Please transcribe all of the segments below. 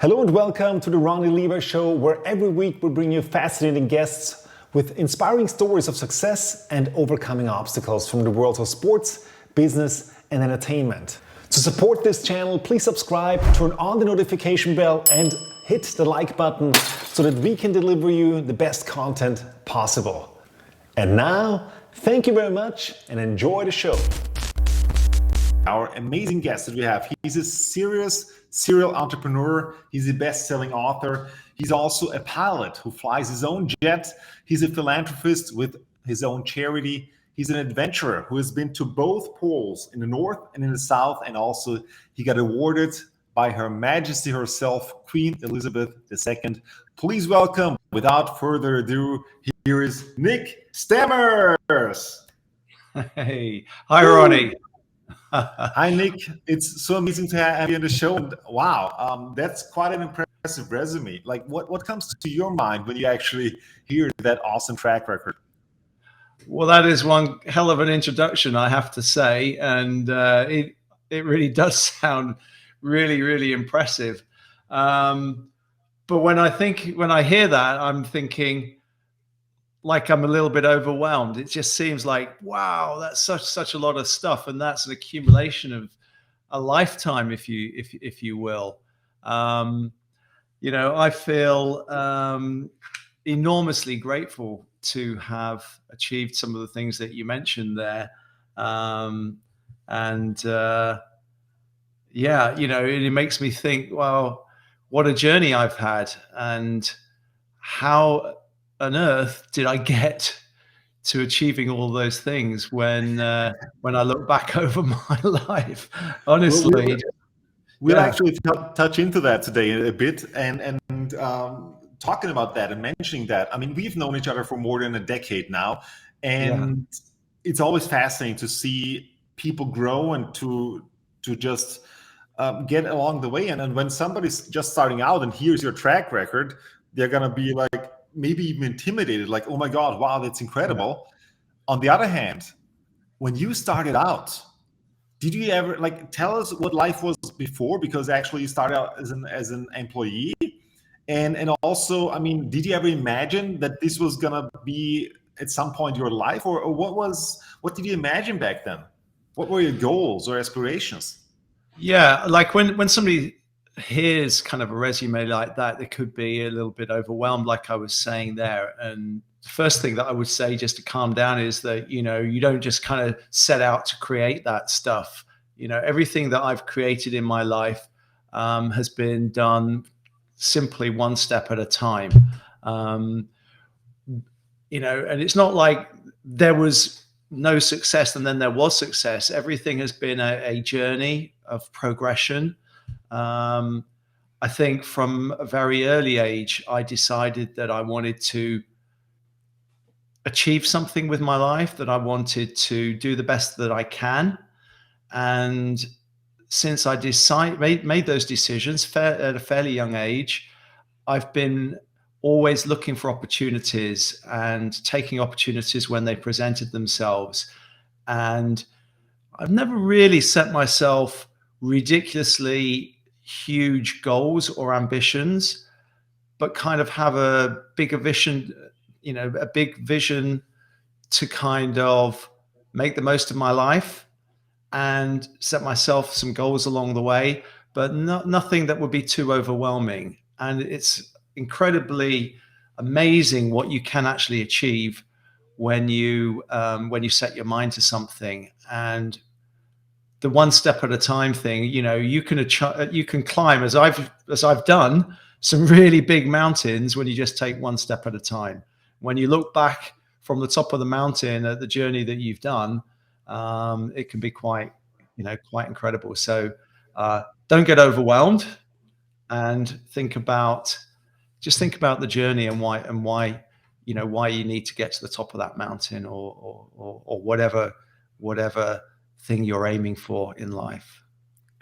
Hello and welcome to the Ronnie Lever Show, where every week we bring you fascinating guests with inspiring stories of success and overcoming obstacles from the worlds of sports, business, and entertainment. To support this channel, please subscribe, turn on the notification bell, and hit the like button so that we can deliver you the best content possible. And now, thank you very much and enjoy the show. Our amazing guest that we have, he's a serial entrepreneur. He's a best-selling author. He's also a pilot who flies his own jet. He's a philanthropist with his own charity. He's an adventurer who has been to both poles, in the north and in the south, and also he got awarded by Her Majesty herself, Queen Elizabeth II. Please welcome, without further ado, here is Nick Stammers. Hey, hi Ronnie. Hi Nick, it's so amazing to have you on the show. And wow, that's quite an impressive resume. Like, what comes to your mind when you actually hear that awesome track record? Well, that is one hell of an introduction, I have to say, and it really does sound really impressive. But when I hear that, I'm thinking like I'm a little bit overwhelmed. It just seems like, wow, that's such a lot of stuff, and that's an accumulation of a lifetime, if you will. I feel enormously grateful to have achieved some of the things that you mentioned there, it makes me think, well, what a journey I've had, and how on earth did I get to achieving all those things when I look back over my life? Honestly, we'll actually touch into that today a bit, and talking about that and mentioning that. I mean, we've known each other for more than a decade now, and it's always fascinating to see people grow and to just get along the way. And when somebody's just starting out and hears your track record, they're gonna be like, maybe even intimidated, like, oh my God, wow, that's incredible. On the other hand, when you started out, did you ever tell us what life was before? Because actually you started out as an employee, and also, I mean, did you ever imagine that this was gonna be at some point your life, or what did you imagine back then? What were your goals or aspirations? Yeah, like when somebody hears kind of a resume like that, they could be a little bit overwhelmed, like I was saying there. And the first thing that I would say, just to calm down, is that, you don't just kind of set out to create that stuff. Everything that I've created in my life has been done simply one step at a time. And it's not like there was no success and then there was success. Everything has been a journey of progression. I think from a very early age, I decided that I wanted to achieve something with my life, that I wanted to do the best that I can. And since I made those decisions at a fairly young age, I've been always looking for opportunities and taking opportunities when they presented themselves. And I've never really set myself ridiculously huge goals or ambitions, but kind of have a big vision to kind of make the most of my life and set myself some goals along the way, but nothing that would be too overwhelming. And it's incredibly amazing what you can actually achieve when you set your mind to something. And the one step at a time thing, you can climb, as I've done, some really big mountains when you just take one step at a time. When you look back from the top of the mountain at the journey that you've done, it can be quite incredible. So don't get overwhelmed, and think about the journey and why you need to get to the top of that mountain, or whatever thing you're aiming for in life.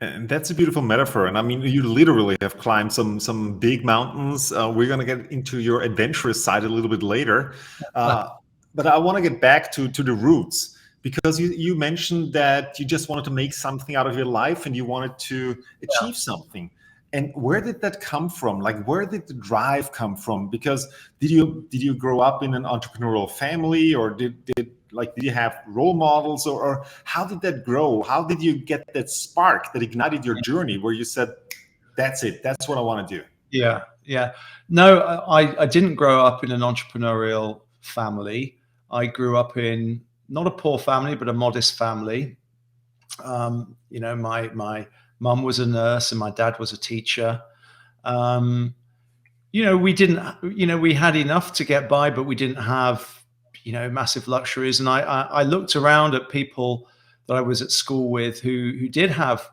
And that's a beautiful metaphor. And I mean, you literally have climbed some big mountains. We're going to get into your adventurous side a little bit later. But I want to get back to the roots, because you mentioned that you just wanted to make something out of your life and you wanted to achieve something. And where did that come from? Like, where did the drive come from? Because did you grow up in an entrepreneurial family, or did you have role models, or how did that grow? How did you get that spark that ignited your journey where you said, that's it, that's what I want to do? Yeah, yeah. No, I didn't grow up in an entrepreneurial family. I grew up in not a poor family, but a modest family. My mum was a nurse and my dad was a teacher. Um, we didn't, we had enough to get by, but we didn't have, massive luxuries. And I looked around at people that I was at school with who did have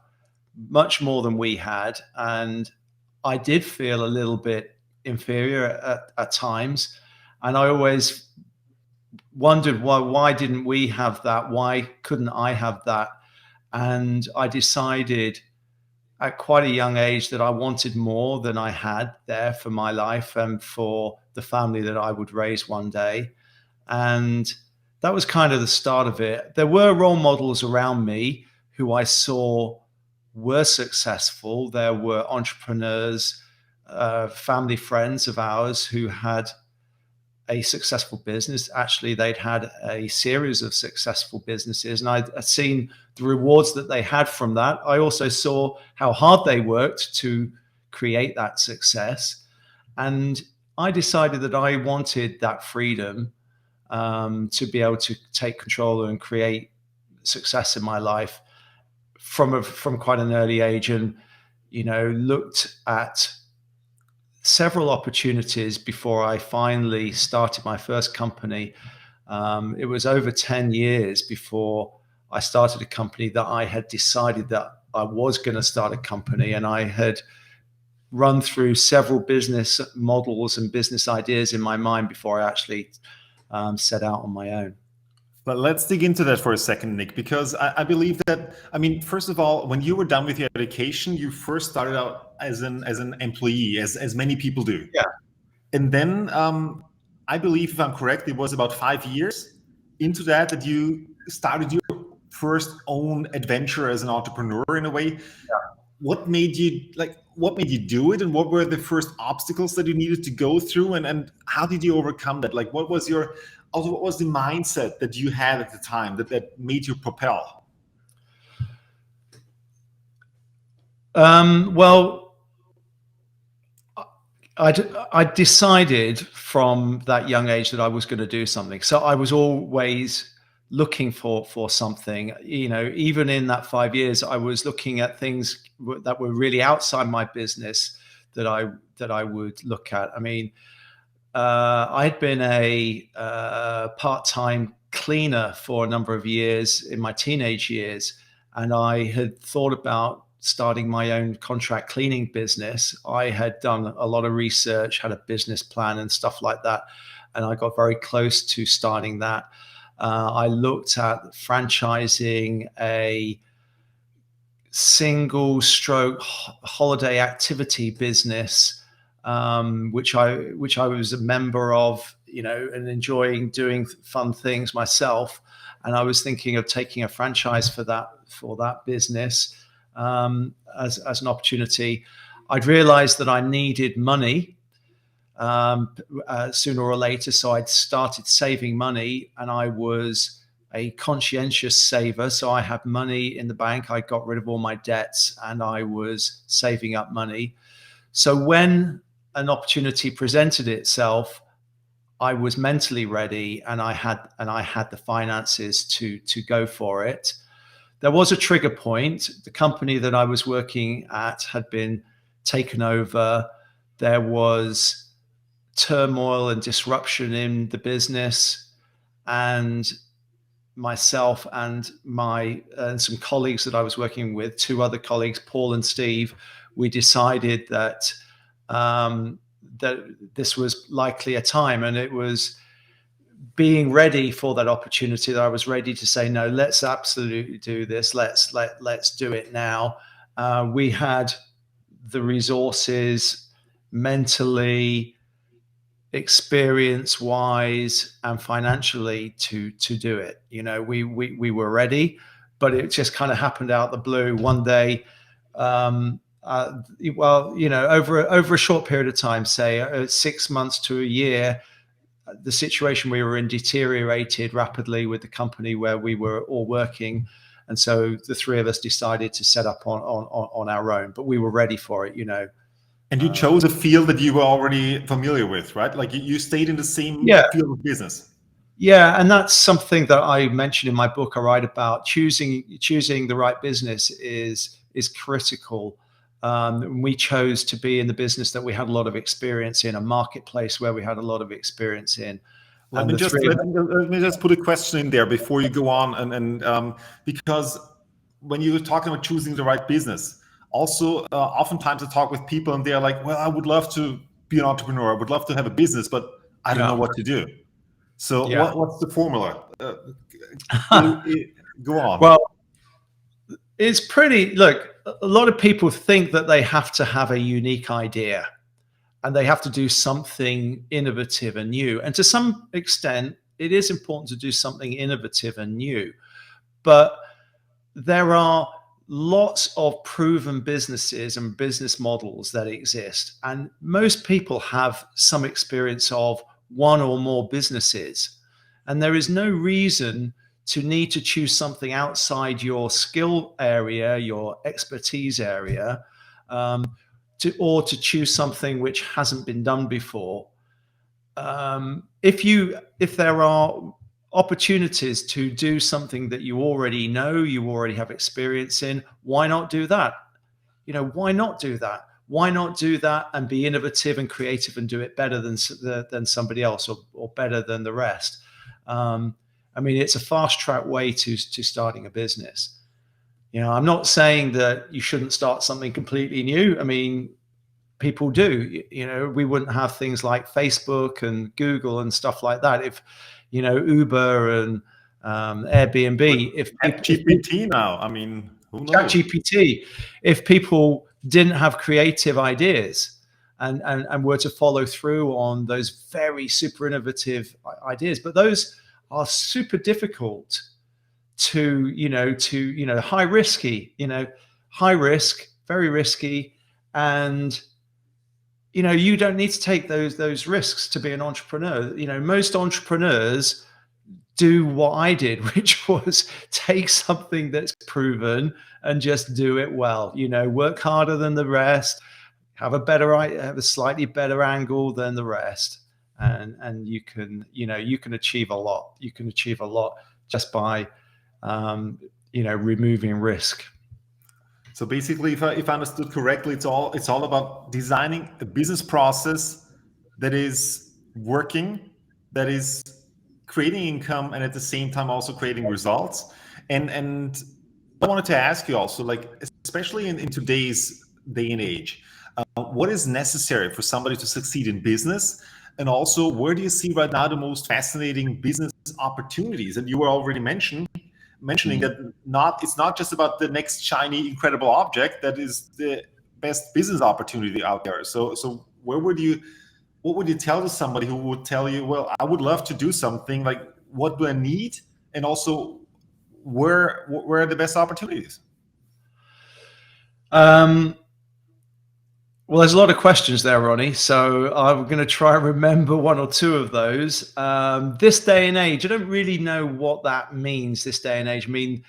much more than we had. And I did feel a little bit inferior at times. And I always wondered why didn't we have that? Why couldn't I have that? And I decided at quite a young age that I wanted more than I had there for my life and for the family that I would raise one day. And that was kind of the start of it. There were role models around me who I saw were successful. There were entrepreneurs, family friends of ours who had a successful business. Actually, they'd had a series of successful businesses, and I'd seen the rewards that they had from that. I also saw how hard they worked to create that success. And I decided that I wanted that freedom, to be able to take control and create success in my life from quite an early age, and looked at several opportunities before I finally started my first company. It was over 10 years before I started a company that I had decided that I was going to start a company, and I had run through several business models and business ideas in my mind before I actually set out on my own. But let's dig into that for a second, Nick, because I believe that, I mean, first of all, when you were done with your education, you first started out as an employee, as many people do. Yeah. And then I believe, if I'm correct, it was about 5 years into that you started your first own adventure as an entrepreneur in a way. What made you do it, and what were the first obstacles that you needed to go through, and how did you overcome that? Like, what was the mindset that you had at the time that made you propel? Well, I decided from that young age that I was going to do something. So I was always looking for something. Even in that 5 years, I was looking at things that were really outside my business that I would look at. I mean, I'd been a part-time cleaner for a number of years in my teenage years, and I had thought about starting my own contract cleaning business. I had done a lot of research, had a business plan and stuff like that, and I got very close to starting that. I looked at franchising a single stroke holiday activity business, which I was a member of, and enjoying doing fun things myself. And I was thinking of taking a franchise for that business, as an opportunity. I'd realized that I needed money sooner or later, so I'd started saving money, and I was a conscientious saver. So I had money in the bank. I got rid of all my debts, and I was saving up money. So when an opportunity presented itself, I was mentally ready, and I had the finances to go for it. There was a trigger point. The company that I was working at had been taken over. There was turmoil and disruption in the business, and myself and some colleagues that I was working with, two other colleagues, Paul and Steve, we decided that that this was likely a time, and it was being ready for that opportunity that I was ready to say, no, let's absolutely do this. Let's do it now. We had the resources mentally, experience wise, and financially to do it. We were ready, but it just kind of happened out the blue one day. well, over a short period of time, say 6 months to a year, the situation we were in deteriorated rapidly with the company where we were all working. And so the three of us decided to set up on our own, but we were ready for it, And you chose a field that you were already familiar with, right? Like you stayed in the same Yeah. field of business. Yeah, and that's something that I mentioned in my book. I write about choosing the right business is critical. We chose to be in the business that we had a lot of experience in, a marketplace where we had a lot of experience in, Let and me the just three of let me just put a question in there before you go on, and because when you're talking about choosing the right business, also oftentimes I talk with people and they're like, "Well, I would love to be an entrepreneur. I would love to have a business, but I don't know yeah, what to do." So, yeah. what's the formula? Go on. Well, it's pretty. Look, a lot of people think that they have to have a unique idea and they have to do something innovative and new. And to some extent, it is important to do something innovative and new. But there are lots of proven businesses and business models that exist. And most people have some experience of one or more businesses. And there is no reason to need to choose something outside your skill area, your expertise area, or to choose something which hasn't been done before. If there are opportunities to do something that you already know, you already have experience in, why not do that? Why not do that? Why not do that and be innovative and creative and do it better than somebody else, or better than the rest? I mean, it's a fast track way to starting a business. I'm not saying that you shouldn't start something completely new. I mean, people do. We wouldn't have things like Facebook and Google and stuff like that if Uber and Airbnb, if people GPT now. I mean, who knows? ChatGPT, if people didn't have creative ideas and were to follow through on those very super innovative ideas, but those are super difficult to high risk, very risky. And you don't need to take those risks to be an entrepreneur. Most entrepreneurs do what I did, which was take something that's proven and just do it well. Work harder than the rest, have a slightly better angle than the rest, and you can achieve a lot. You can achieve a lot just by removing risk. So basically, if I understood correctly, it's all about designing a business process that is working, that is creating income, and at the same time also creating results. And I wanted to ask you also, like, especially in today's day and age, what is necessary for somebody to succeed in business? And also, where do you see right now the most fascinating business opportunities? And you were already mentioning that it's not just about the next shiny incredible object that is the best business opportunity out there. So what would you tell to somebody who would tell you, well, I would love to do something, like, what do I need, and also where are the best opportunities? Well, there's a lot of questions there, Ronnie. So I'm going to try and remember one or two of those. This day and age, I don't really know what that means. This day and age, I mean,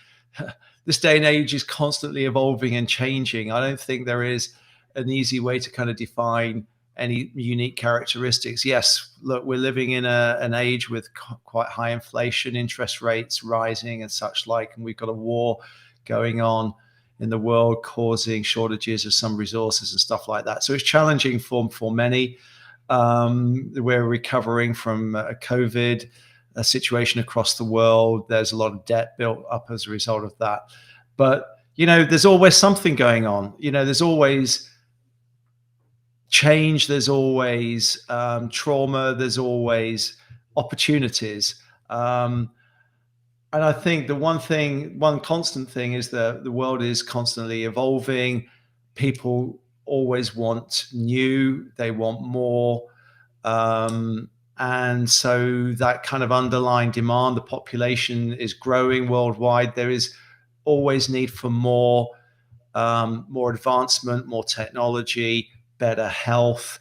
this day and age is constantly evolving and changing. I don't think there is an easy way to kind of define any unique characteristics. Yes, look, we're living in an age with quite high inflation, interest rates rising and such like, and we've got a war going on in the world causing shortages of some resources and stuff like that. So it's challenging for many. We're recovering from a COVID situation across the world. There's a lot of debt built up as a result of that. But, there's always something going on. There's always change. There's always trauma. There's always opportunities. And I think the one constant thing is that the world is constantly evolving. People always want new, they want more. And so that kind of underlying demand, the population is growing worldwide. There is always need for more more advancement, more technology, better health,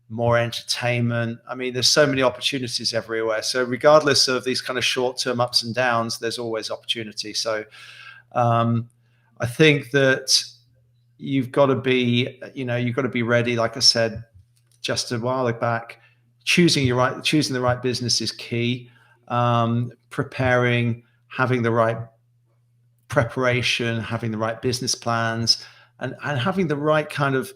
more entertainment. I mean, there's so many opportunities everywhere. So regardless of these kind of short-term ups and downs, there's always opportunity. So I think that you've got to be ready. Like I said just a while back, choosing the right business is key. Preparing, having the right preparation, having the right business plans, and having the right kind of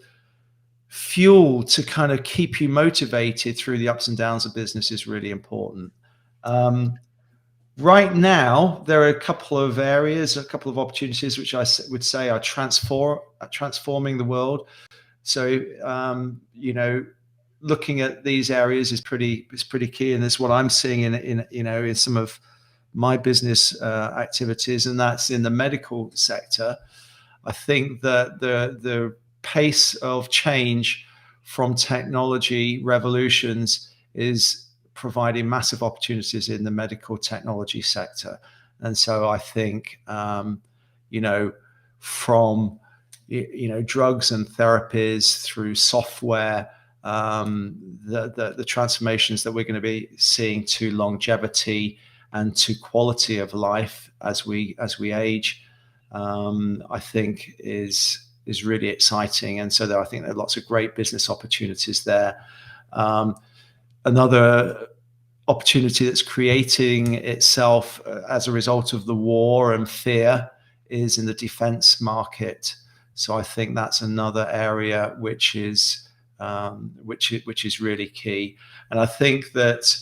fuel to kind of keep you motivated through the ups and downs of business is really important. Right now, there are a couple of areas, a couple of opportunities which I would say are transforming the world. So, looking at these areas is pretty key, and it's what I'm seeing in some of my business activities, and that's in the medical sector. I think that the pace of change from technology revolutions is providing massive opportunities in the medical technology sector. And so I think, from drugs and therapies through software, the transformations that we're going to be seeing to longevity and to quality of life as we age, I think is really exciting. And so I think there are lots of great business opportunities there. Another opportunity that's creating itself as a result of the war and fear is in the defense market. So I think that's another area which is really key. And I think that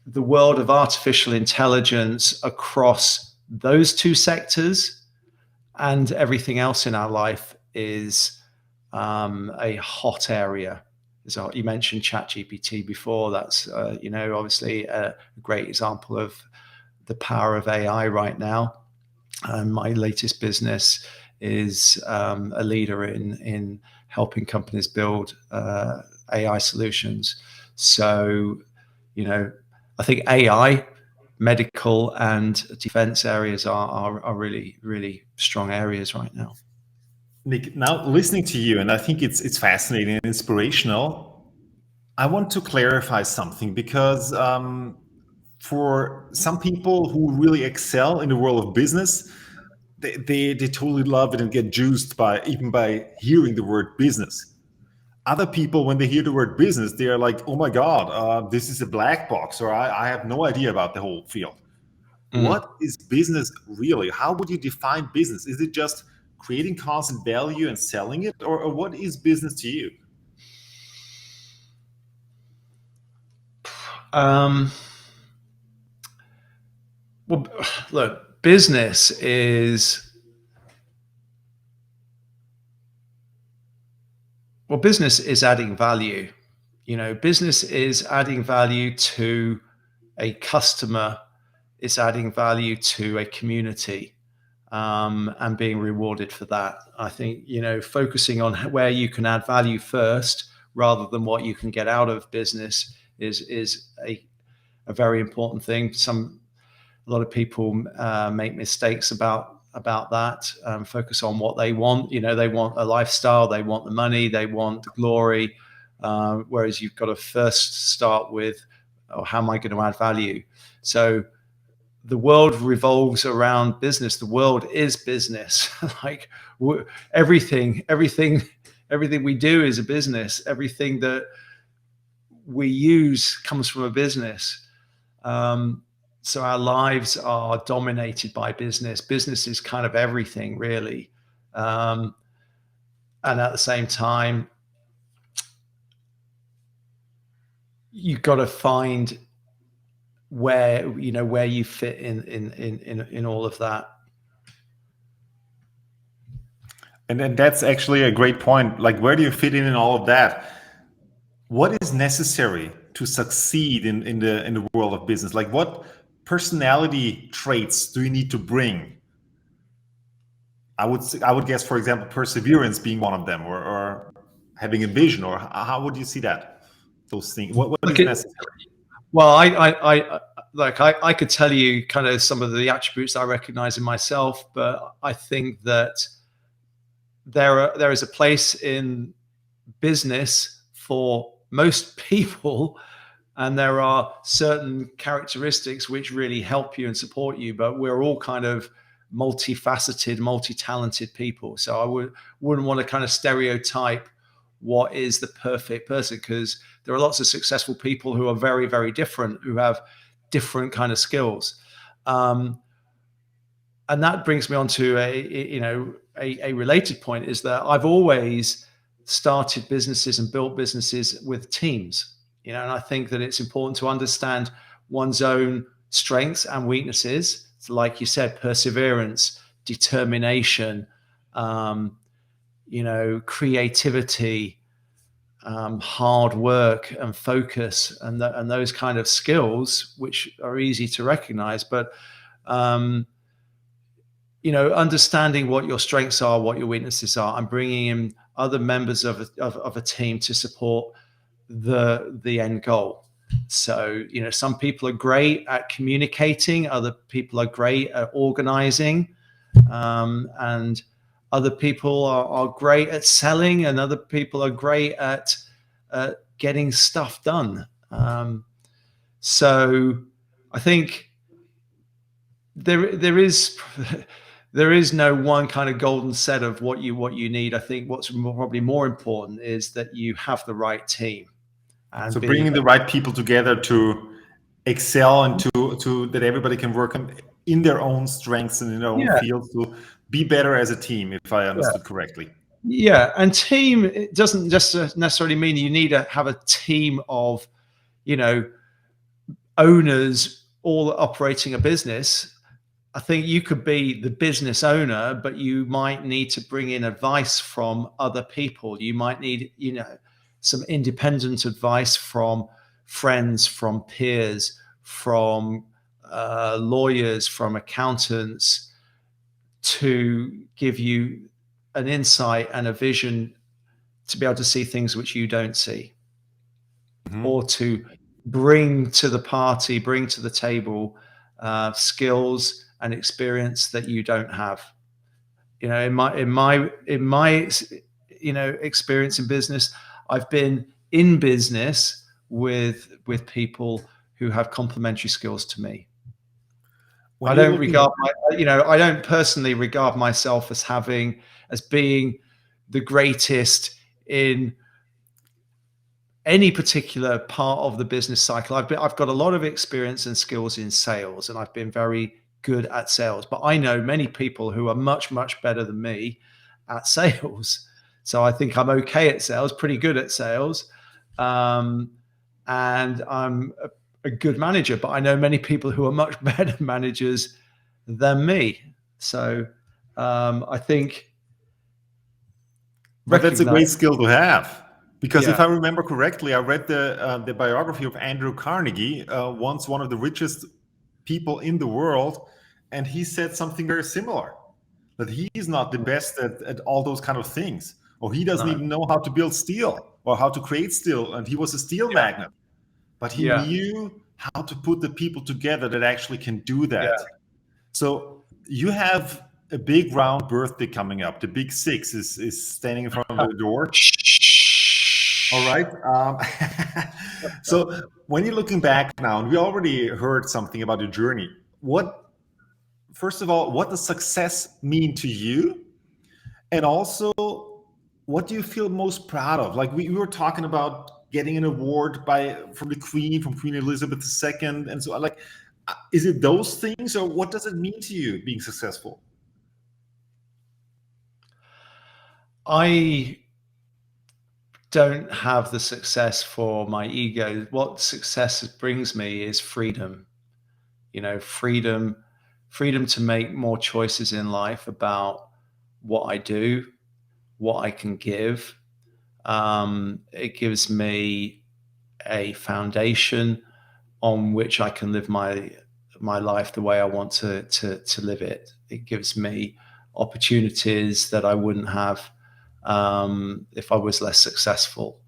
the world of artificial intelligence across those two sectors and everything else in our life is a hot area. So you mentioned ChatGPT before. That's obviously a great example of the power of AI right now. And my latest business is a leader in helping companies build AI solutions. So, I think AI, medical, and defense areas are really, really strong areas right now. Nick, now listening to you, and I think it's fascinating and inspirational, I want to clarify something because for some people who really excel in the world of business, they totally love it and get juiced by hearing the word business. Other people, when they hear the word business, they are like, oh my God, this is a black box, or I have no idea about the whole field. What is business really? How would you define business? Is it just creating constant value and selling it, or what is business to you? Well, look, business is adding value. Business is adding value to a customer. It's adding value to a community, and being rewarded for that. I think, focusing on where you can add value first rather than what you can get out of business is a very important thing. A lot of people make mistakes about that. Focus on what they want. They want a lifestyle, they want the money, they want the glory. Whereas you've got to first start with, how am I going to add value? So the world revolves around business. The world is business. Like everything we do is a business. Everything that we use comes from a business. So our lives are dominated by business. Business is kind of everything, really. And at the same time, you've got to find where you fit in all of that. And then that's actually a great point. Like, where do you fit in all of that? What is necessary to succeed in the world of business? Like, what personality traits do you need to bring? I would guess, for example, perseverance being one of them, or having a vision, or how would you see that? Those things. What is necessary? Well, I could tell you kind of some of the attributes I recognize in myself, but I think that there is a place in business for most people, and there are certain characteristics which really help you and support you, but we're all kind of multifaceted, multi-talented people. So wouldn't want to kind of stereotype what is the perfect person, because there are lots of successful people who are very, very different, who have different kind of skills. And that brings me on to a related point, is that I've always started businesses and built businesses with teams, and I think that it's important to understand one's own strengths and weaknesses. So like you said, perseverance, determination, creativity, hard work and focus, and those kind of skills, which are easy to recognize, but understanding what your strengths are, what your weaknesses are, and bringing in other members of a team to support the end goal. So, some people are great at communicating, other people are great at organizing, and other people are great at selling, and other people are great at getting stuff done. So I think there is no one kind of golden set of what you need. I think what's probably more important is that you have the right team. And so bringing the right people together to excel, and to that everybody can work in their own strengths and in their own fields to be better as a team, if I understood correctly. Yeah, and team, it doesn't just necessarily mean you need to have a team of, owners all operating a business. I think you could be the business owner, but you might need to bring in advice from other people. You might need, some independent advice from friends, from peers, from lawyers, from accountants, to give you an insight and a vision to be able to see things which you don't see, or to bring to the party, bring to the table skills and experience that you don't have. In my experience in business, I've been in business with people who have complementary skills to me. I don't personally regard myself as being the greatest in any particular part of the business cycle. I've got a lot of experience and skills in sales, and I've been very good at sales, but I know many people who are much, much better than me at sales. So I think I'm okay at sales, pretty good at sales. And I'm a good manager, but I know many people who are much better managers than me. So I think, but that's a great skill to have, because if I remember correctly, I read the biography of Andrew Carnegie, once one of the richest people in the world, and he said something very similar, that he's not the best at all those kind of things, or he doesn't even know how to build steel or how to create steel, and he was a steel magnate, but he knew how to put the people together that actually can do that. So you have a big round birthday coming up. The big 6 is standing in front of the door. All right. So when you're looking back now, and we already heard something about your journey, first of all, what does success mean to you? And also, what do you feel most proud of? Like we were talking about getting an award from Queen Elizabeth II, and so like, is it those things, or what does it mean to you being successful? I don't have the success for my ego. What success brings me is freedom. Freedom to make more choices in life about what I do, what I can give. It gives me a foundation on which I can live my life the way I want to live it. It gives me opportunities that I wouldn't have if I was less successful.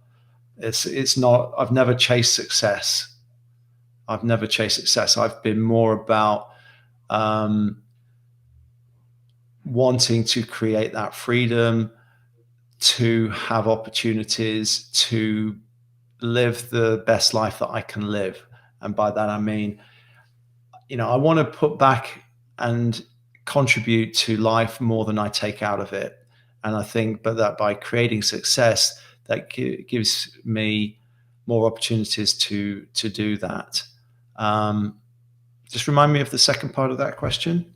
It's not. I've never chased success. I've been more about wanting to create that freedom, to have opportunities to live the best life that I can live. And by that, I mean, I want to put back and contribute to life more than I take out of it. And I think, but that by creating success, that gives me more opportunities to do that. Just remind me of the second part of that question.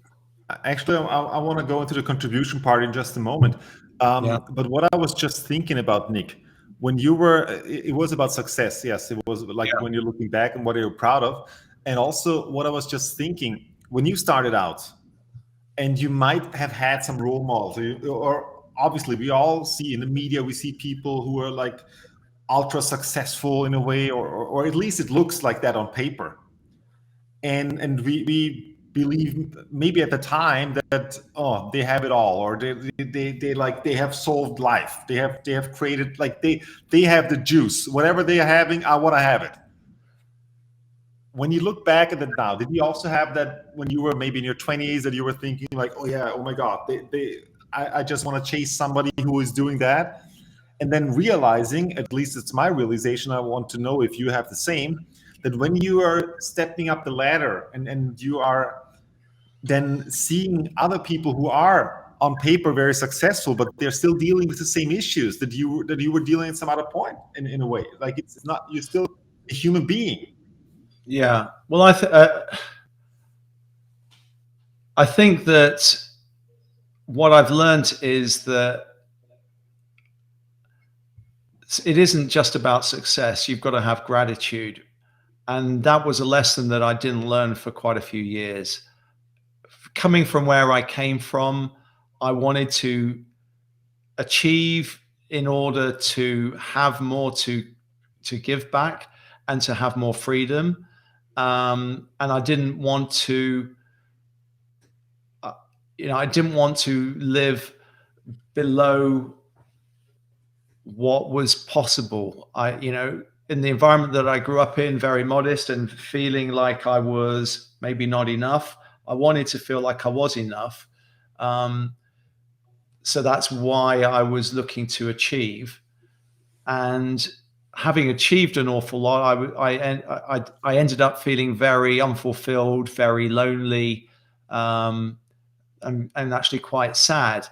Actually, I want to go into the contribution part in just a moment. Yeah. But what I was just thinking about, Nick, when you were, it was about success. Yes, it was like Yeah. when you're looking back and what you're proud of. And also, what I was just thinking, when you started out, and you might have had some role models, or obviously, we all see in the media, we see people who are like ultra successful in a way, or at least it looks like that on paper. And we believe maybe at the time that, oh, they have it all, or they have solved life, they have created, like they have the juice, whatever they are having, I want to have it. When you look back at it now, did you also have that when you were maybe in your 20s, that you were thinking like, oh yeah, oh my god, I just want to chase somebody who is doing that? And then realizing, at least it's my realization, I want to know if you have the same, that when you are stepping up the ladder and you are then seeing other people who are on paper very successful, but they're still dealing with the same issues that you were dealing at some other point, in a way. Like it's not, you're still a human being. Yeah. Well, I think that what I've learned is that it isn't just about success. You've got to have gratitude. And that was a lesson that I didn't learn for quite a few years. Coming from where I came from, I wanted to achieve in order to have more to give back and to have more freedom. And I didn't want to, I didn't want to live below what was possible. In the environment that I grew up in, very modest and feeling like I was maybe not enough, I wanted to feel like I was enough. So that's why I was looking to achieve. And having achieved an awful lot, I ended up feeling very unfulfilled, very lonely, and actually quite sad.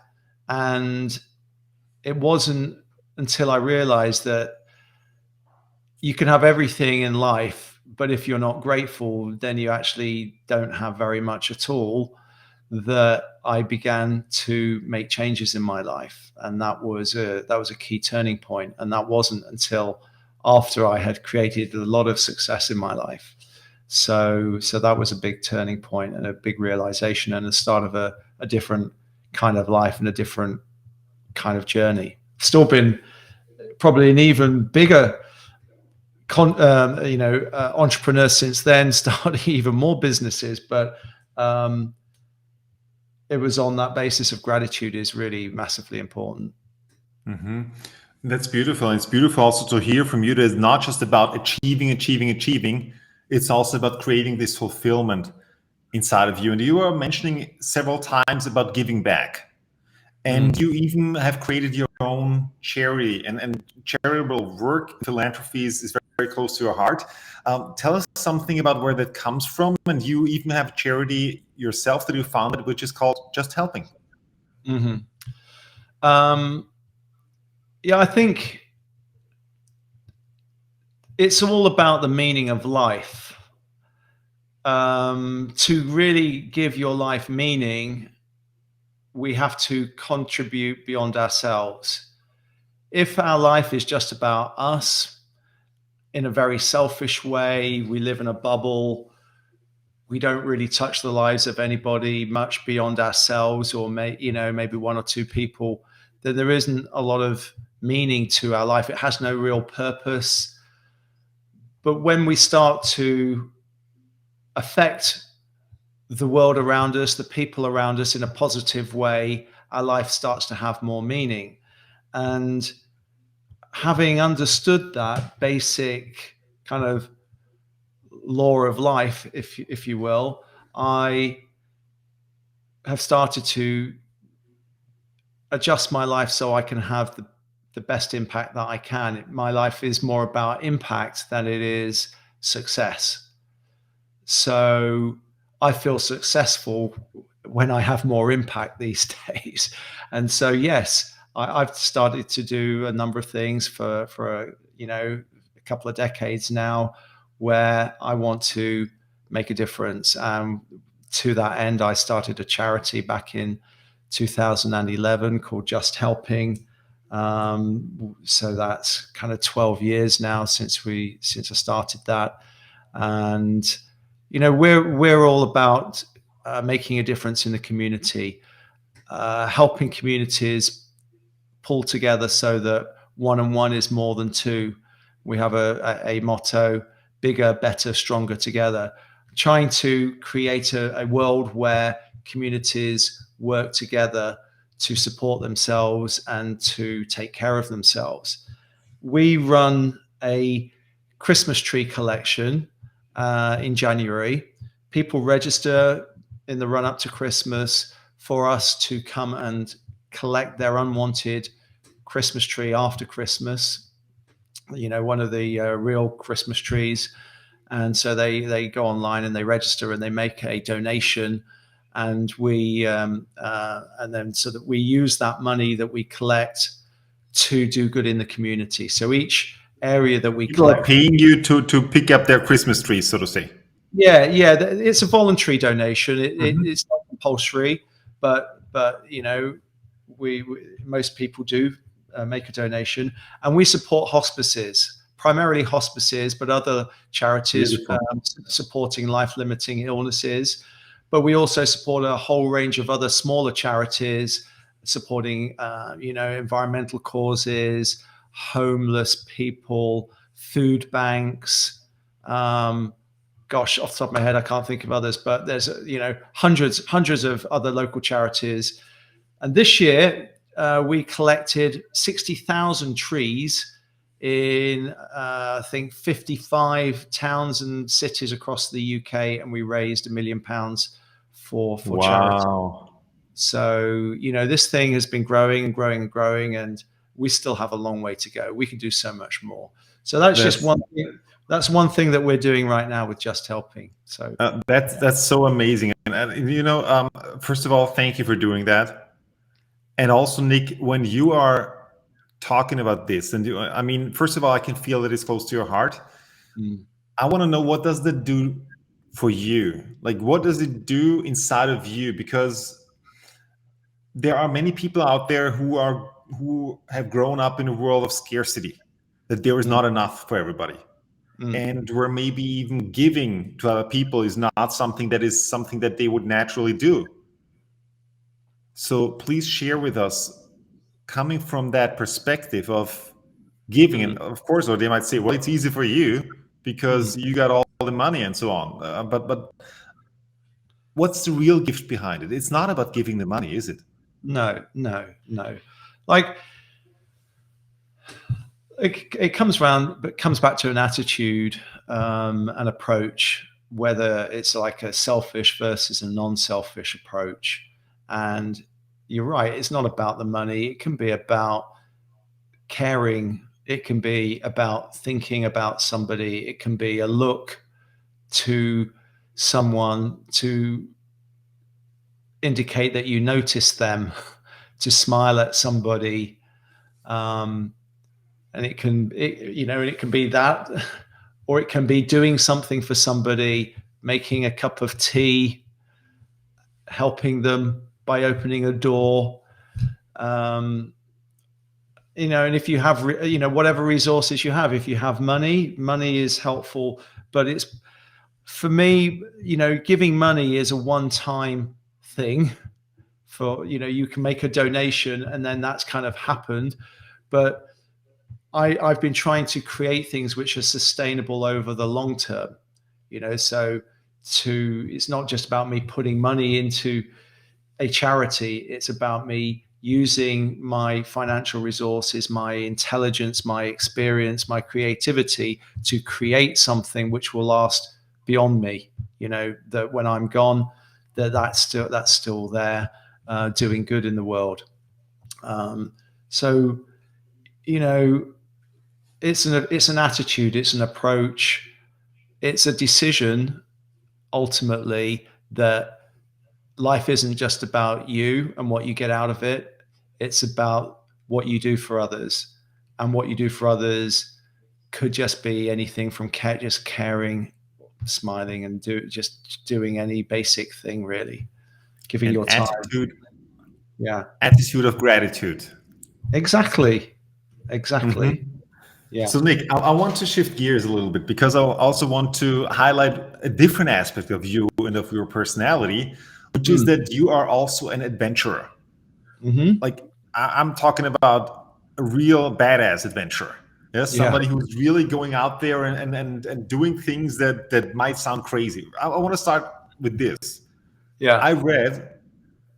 And it wasn't until I realized that you can have everything in life, but if you're not grateful, then you actually don't have very much at all, that I began to make changes in my life. And that was a key turning point. And that wasn't until after I had created a lot of success in my life. So that was a big turning point and a big realization and the start of a different kind of life and a different kind of journey. Still been probably an even bigger entrepreneur since then, starting even more businesses, but it was on that basis of gratitude is really massively important. Mm-hmm. That's beautiful. And it's beautiful also to hear from you that it's not just about achieving. It's also about creating this fulfillment inside of you. And you were mentioning several times about giving back. And you even have created your own charity, and charitable work, philanthropy is very, very close to your heart. Tell us something about where that comes from. And you even have a charity yourself that you founded, which is called Just Helping. Mm-hmm. Yeah, I think it's all about the meaning of life. To really give your life meaning, we have to contribute beyond ourselves. If our life is just about us in a very selfish way, we live in a bubble, we don't really touch the lives of anybody much beyond ourselves, or maybe one or two people, then there isn't a lot of meaning to our life. It has no real purpose. But when we start to affect the world around us, the people around us in a positive way, our life starts to have more meaning. And having understood that basic kind of law of life, if you will, I have started to adjust my life so I can have the best impact that I can. My life is more about impact than it is success. So I feel successful when I have more impact these days. And so, yes, I've started to do a number of things for a couple of decades now, where I want to make a difference. To that end, I started a charity back in 2011 called Just Helping. So that's kind of 12 years now since I started that. And we're all about making a difference in the community, helping communities pull together so that 1 and 1 is more than 2. We have a motto: bigger, better, stronger together. Trying to create a world where communities work together to support themselves and to take care of themselves. We run a Christmas tree collection in January. People register in the run up to Christmas for us to come and collect their unwanted Christmas tree after Christmas, one of the real Christmas trees. And so they go online and they register and they make a donation, and we and then so that we use that money that we collect to do good in the community. So each area that we People are collect, paying you to pick up their Christmas trees, so to say. yeah, it's a voluntary donation. It's not compulsory, but we most people do make a donation, and we support hospices. Primarily hospices, but other charities supporting life-limiting illnesses. But we also support a whole range of other smaller charities supporting, environmental causes, homeless people, food banks. Gosh, off the top of my head, I can't think of others, but there's hundreds of other local charities. And this year we collected 60,000 trees in I think 55 towns and cities across the UK, and we raised £1 million for charity. So this thing has been growing and growing and growing, and we still have a long way to go. We can do so much more. So that's just one thing. That's one thing that we're doing right now with Just Helping. So that's so amazing. And first of all, thank you for doing that. And also, Nick, when you are talking about this, and first of all, I can feel that it's close to your heart. I want to know, what does that do for you? Like, what does it do inside of you? Because there are many people out there who have grown up in a world of scarcity, that there is not enough for everybody. And where maybe even giving to other people is not something that they would naturally do. So please share with us, coming from that perspective of giving, and of course, or they might say, well, it's easy for you because you got all the money and so on. But what's the real gift behind it? It's not about giving the money, is it? No. Like, it comes back to an attitude, an approach, whether it's like a selfish versus a non-selfish approach. And you're right, it's not about the money. It can be about caring. It can be about thinking about somebody. It can be a look to someone to indicate that you notice them, to smile at somebody. And it can be that, or it can be doing something for somebody, making a cup of tea, helping them by opening a door. And if you have, whatever resources you have, if you have money is helpful. But it's, for me, giving money is a one-time thing. For, you can make a donation and then that's kind of happened. But I've been trying to create things which are sustainable over the long term, so it's not just about me putting money into a charity. It's about me using my financial resources, my intelligence, my experience, my creativity to create something which will last beyond me, that when I'm gone, that's still there, doing good in the world. So you know, it's an attitude, it's an approach, it's a decision ultimately that life isn't just about you and what you get out of it. It's about what you do for others, and what you do for others could just be anything from just caring, smiling, and just doing any basic thing, really, giving An your time. Yeah, attitude of gratitude. exactly. Mhm. Yeah. So Nick, I want to shift gears a little bit because I also want to highlight a different aspect of you and of your personality, which is that you are also an adventurer. Mm-hmm. Like I'm talking about a real badass adventurer. Yeah, Yeah. somebody who's really going out there and doing things that might sound crazy. I want to start with this. Yeah. I read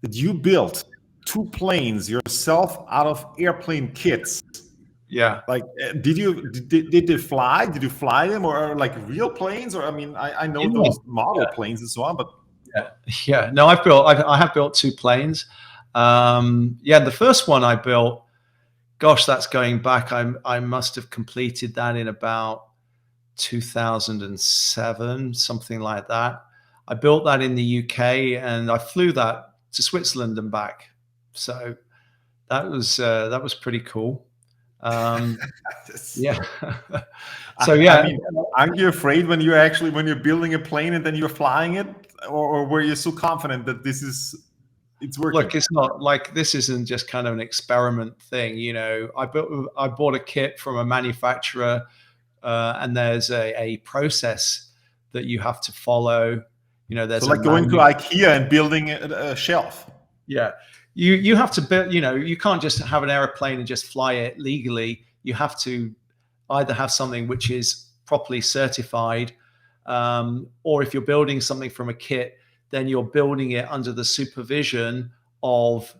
that you built 2 planes yourself out of airplane kits. Yeah. Like, did they fly? Did you fly them, or like real planes? Or I mean, I know Yeah. those model planes and so on, but Yeah. Yeah. No, I have built 2 planes. Yeah. The first one I built, gosh, that's going back. I must have completed that in about 2007, something like that. I built that in the UK, and I flew that to Switzerland and back. So that was pretty cool. Um, yeah. So I yeah, mean, aren't you afraid when you're building a plane and then you're flying it, or were you so confident that it's working? look, it's not like this isn't just kind of an experiment thing. I bought a kit from a manufacturer, and there's a process that you have to follow. So There's a like going to manual. IKEA and building a shelf. Yeah. You have to build, you can't just have an airplane and just fly it legally. You have to either have something which is properly certified, or if you're building something from a kit, then you're building it under the supervision of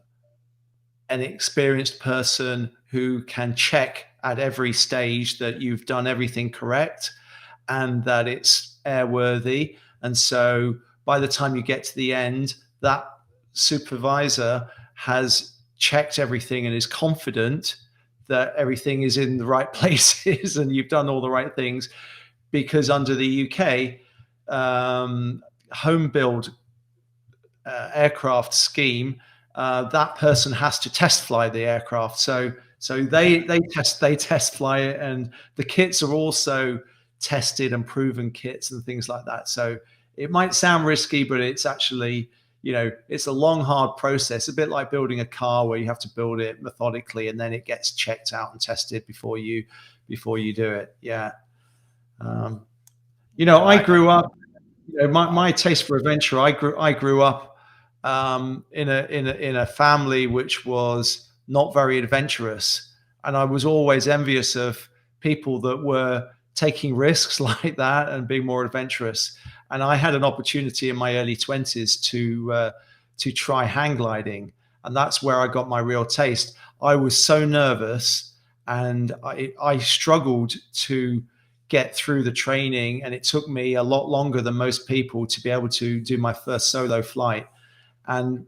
an experienced person who can check at every stage that you've done everything correct and that it's airworthy. And so by the time you get to the end, that supervisor has checked everything and is confident that everything is in the right places and you've done all the right things. Because under the UK home build aircraft scheme, that person has to test fly the aircraft. So they test fly it, and the kits are also tested and proven kits and things like that. So it might sound risky, but it's actually, it's a long, hard process, a bit like building a car where you have to build it methodically and then it gets checked out and tested before you do it. Yeah. I grew up, my taste for adventure. I grew up in a family which was not very adventurous, and I was always envious of people that were taking risks like that and being more adventurous. And I had an opportunity in my early 20s to try hang gliding, and that's where I got my real taste. I was so nervous, and I struggled to get through the training, and it took me a lot longer than most people to be able to do my first solo flight. And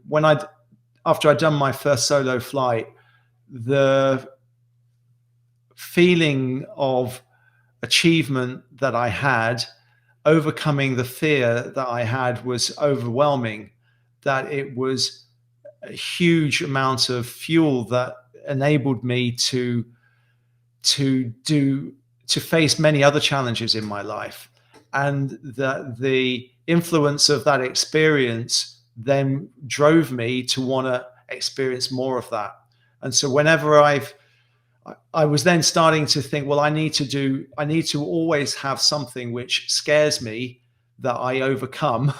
after I'd done my first solo flight, the feeling of achievement that I had, overcoming the fear that I had, was overwhelming. That it was a huge amount of fuel that enabled me to face many other challenges in my life, and that the influence of that experience then drove me to want to experience more of that. And so whenever I was then starting to think, well, I need to always have something which scares me that I overcome,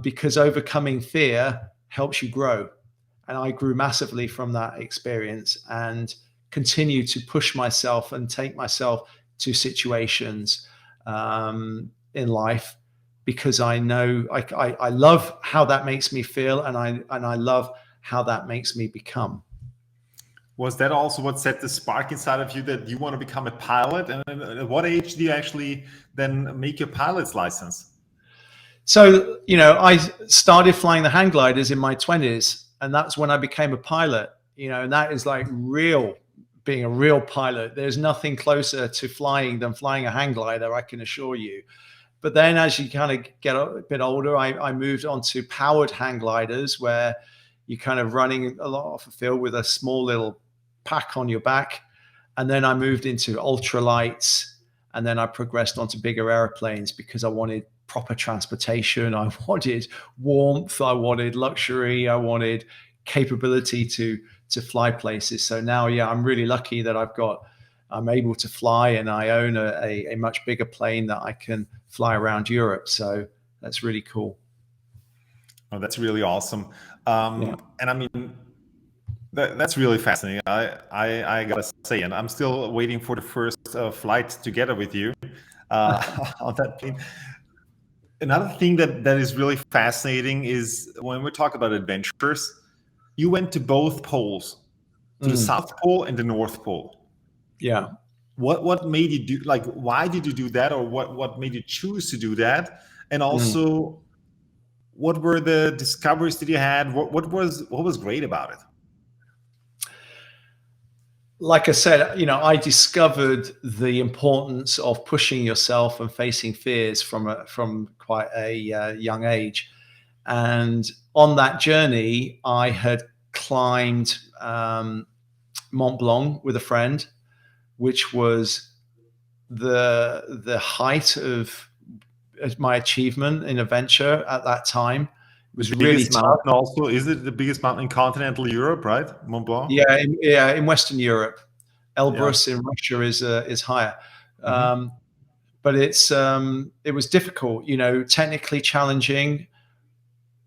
because overcoming fear helps you grow. And I grew massively from that experience, and continue to push myself and take myself to situations in life, because I know I love how that makes me feel, and I love how that makes me become. Was that also what set the spark inside of you that you want to become a pilot? And at what age do you actually then make your pilot's license? So, I started flying the hang gliders in my 20s, and that's when I became a pilot, and that is like real being a real pilot. There's nothing closer to flying than flying a hang glider, I can assure you. But then as you kind of get a bit older, I moved on to powered hang gliders, where you're kind of running a lot off a field with a small little pack on your back. And then I moved into ultralights, and then I progressed onto bigger airplanes because I wanted proper transportation. I wanted warmth. I wanted luxury. I wanted capability to fly places. So now, yeah, I'm really lucky that I'm able to fly, and I own a much bigger plane that I can fly around Europe. So that's really cool. Oh, that's really awesome. Yeah. And I mean, that's really fascinating. I gotta say, and I'm still waiting for the first flight together with you on that plane. Another thing that is really fascinating is when we talk about adventures, you went to both poles, to the South Pole and the North Pole. Yeah. What made you do, like, why did you do that, or what made you choose to do that? And also, what were the discoveries that you had? What was great about it? Like I said, I discovered the importance of pushing yourself and facing fears from quite a young age. And on that journey, I had climbed Mont Blanc with a friend, which was the height of my achievement in adventure at that time. It was really biggest tough. mountain also, is it the biggest mountain in continental Europe, right? Mont Blanc? Yeah, in Western Europe. Elbrus in Russia is higher. But it was difficult, technically challenging.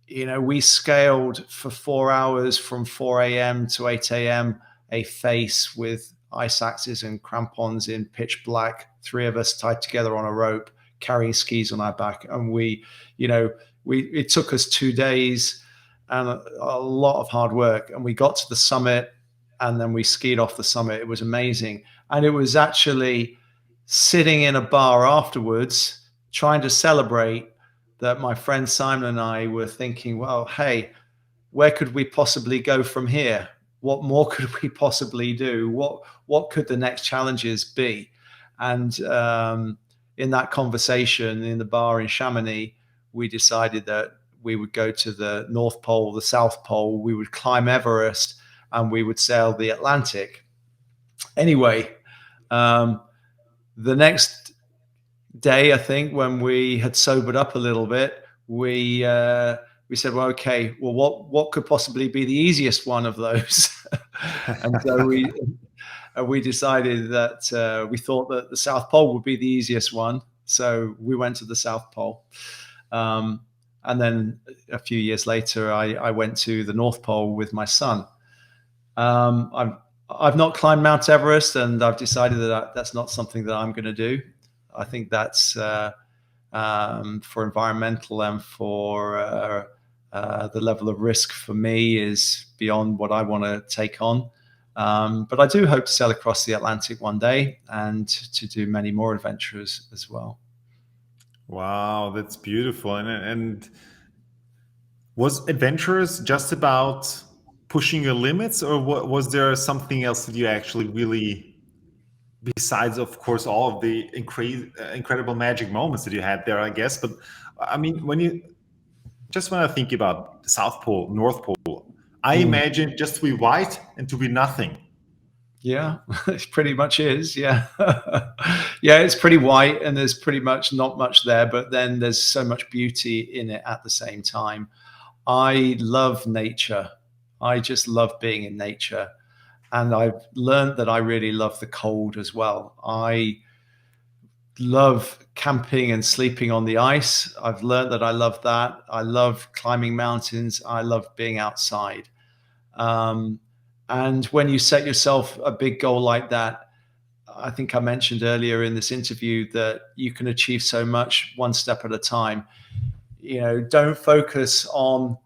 We scaled for 4 hours from 4 a.m. to 8 a.m. a face with ice axes and crampons in pitch black, 3 of us tied together on a rope, carrying skis on our back. And it took us 2 days and a lot of hard work. And we got to the summit, and then we skied off the summit. It was amazing. And it was actually sitting in a bar afterwards, trying to celebrate, that my friend Simon and I were thinking, well, hey, where could we possibly go from here? What more could we possibly do? What could the next challenges be? And in that conversation in the bar in Chamonix, we decided that we would go to the North Pole, the South Pole, we would climb Everest, and we would sail the Atlantic. Anyway, the next day, I think, when we had sobered up a little bit, we said, well, okay, well, what could possibly be the easiest one of those? And so we decided that we thought that the South Pole would be the easiest one. So we went to the South Pole. And then a few years later, I went to the North Pole with my son. I've not climbed Mount Everest, and I've decided that that's not something that I'm going to do. I think that's for environmental and for the level of risk for me is beyond what I want to take on. But I do hope to sail across the Atlantic one day and to do many more adventures as well. Wow, that's beautiful. And was adventurous just about pushing your limits, or was there something else that you actually really, besides, of course, all of the incredible magic moments that you had there, I guess? But I mean, when I think about the South Pole, North Pole, I imagine just to be white and to be nothing. Yeah, it pretty much is. Yeah. Yeah, it's pretty white and there's pretty much not much there, but then there's so much beauty in it at the same time. I love nature. I just love being in nature. And I've learned that I really love the cold as well. I love camping and sleeping on the ice. I've learned that I love that. I love climbing mountains. I love being outside. And when you set yourself a big goal like that, I think I mentioned earlier in this interview that you can achieve so much one step at a time. Don't focus on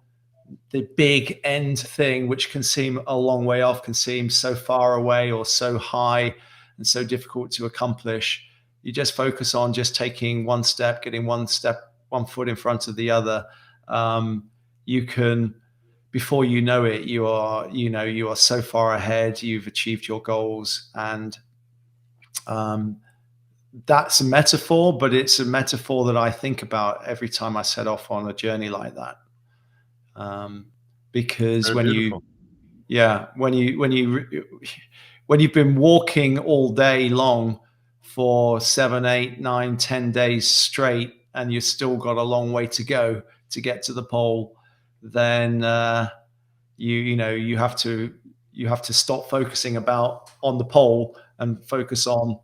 the big end thing, which can seem a long way off, can seem so far away or so high and so difficult to accomplish. You just focus on just taking one step, getting one foot in front of the other. You can before you know it, you are so far ahead. You've achieved your goals, and that's a metaphor, but it's a metaphor that I think about every time I set off on a journey like that. Because Very when beautiful. when you've been walking all day long for 7, 8, 9, 10 days straight, and you've still got a long way to go to get to the pole, then you have to stop focusing on the pole and focus on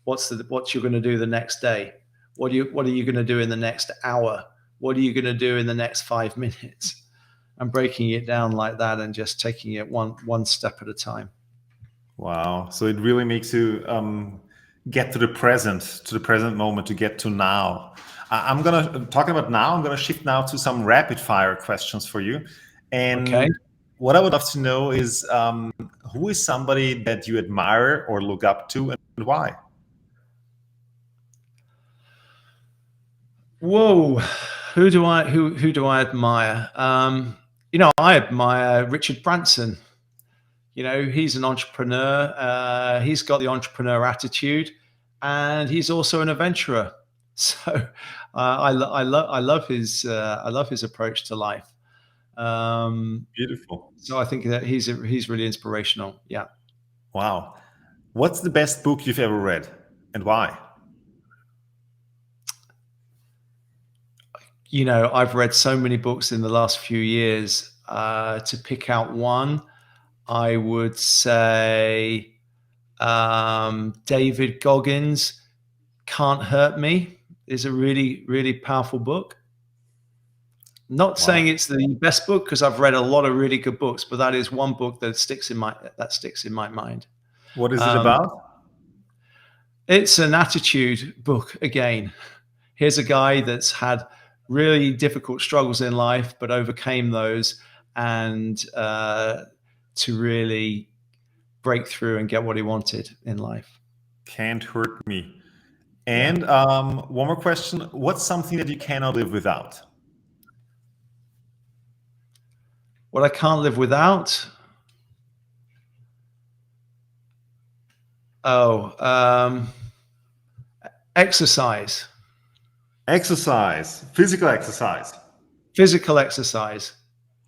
what you're going to do the next day. What are you going to do in the next hour? What are you going to do in the next 5 minutes? And breaking it down like that and just taking it one step at a time. Wow. So it really makes you get to the present moment, to get to now. Talking about now, I'm gonna shift now to some rapid fire questions for you. And Okay. what I would love to know is who is somebody that you admire or look up to, and why? Whoa, who do I admire? I admire Richard Branson. He's an entrepreneur. He's got the entrepreneur attitude, and he's also an adventurer. So I love his approach to life. Beautiful. So I think that he's really inspirational. Yeah. Wow. What's the best book you've ever read, and why? I've read so many books in the last few years. To pick out one, I would say David Goggins' Can't Hurt Me is a really, really powerful book. Not saying it's the best book, because I've read a lot of really good books, but that is one book that sticks in my mind. What is it about? It's an attitude book again. Here's a guy that's had really difficult struggles in life, but overcame those, and to really break through and get what he wanted in life. Can't Hurt Me. And one more question. What's something that you cannot live without? What I can't live without? Exercise. Exercise, physical exercise. Physical exercise.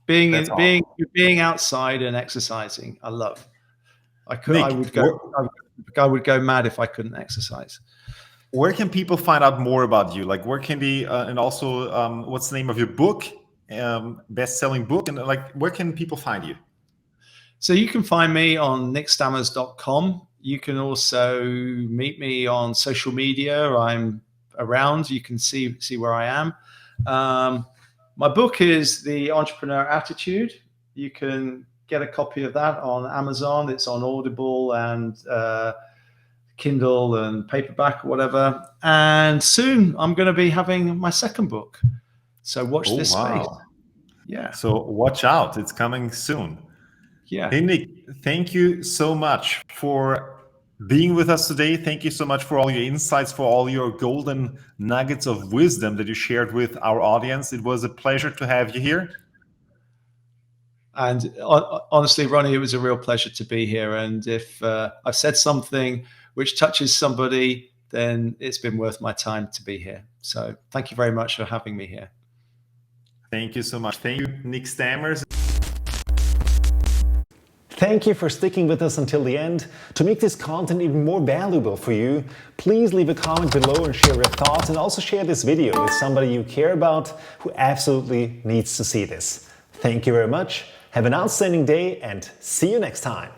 Being That's outside and exercising. I love. Nick, I would go mad if I couldn't exercise. Where can people find out more about you? Like, where can they, and also, what's the name of your book, best-selling book, and where can people find you? So you can find me on nickstammers.com. You can also meet me on social media. I'm around. You can see where I am. My book is The Entrepreneur Attitude. You can get a copy of that on Amazon. It's on Audible and Kindle and paperback or whatever. And soon I'm going to be having my second book. So watch this space. Yeah. So watch out. It's coming soon. Yeah. Hey, Nick, thank you so much for being with us today. Thank you so much for all your insights, for all your golden nuggets of wisdom that you shared with our audience. It was a pleasure to have you here. And honestly, Ronnie, it was a real pleasure to be here. And if I've said something which touches somebody, then it's been worth my time to be here. So thank you very much for having me here. Thank you so much. Thank you, Nick Stammers. Thank you for sticking with us until the end. To make this content even more valuable for you, please leave a comment below and share your thoughts, and also share this video with somebody you care about who absolutely needs to see this. Thank you very much. Have an outstanding day and see you next time.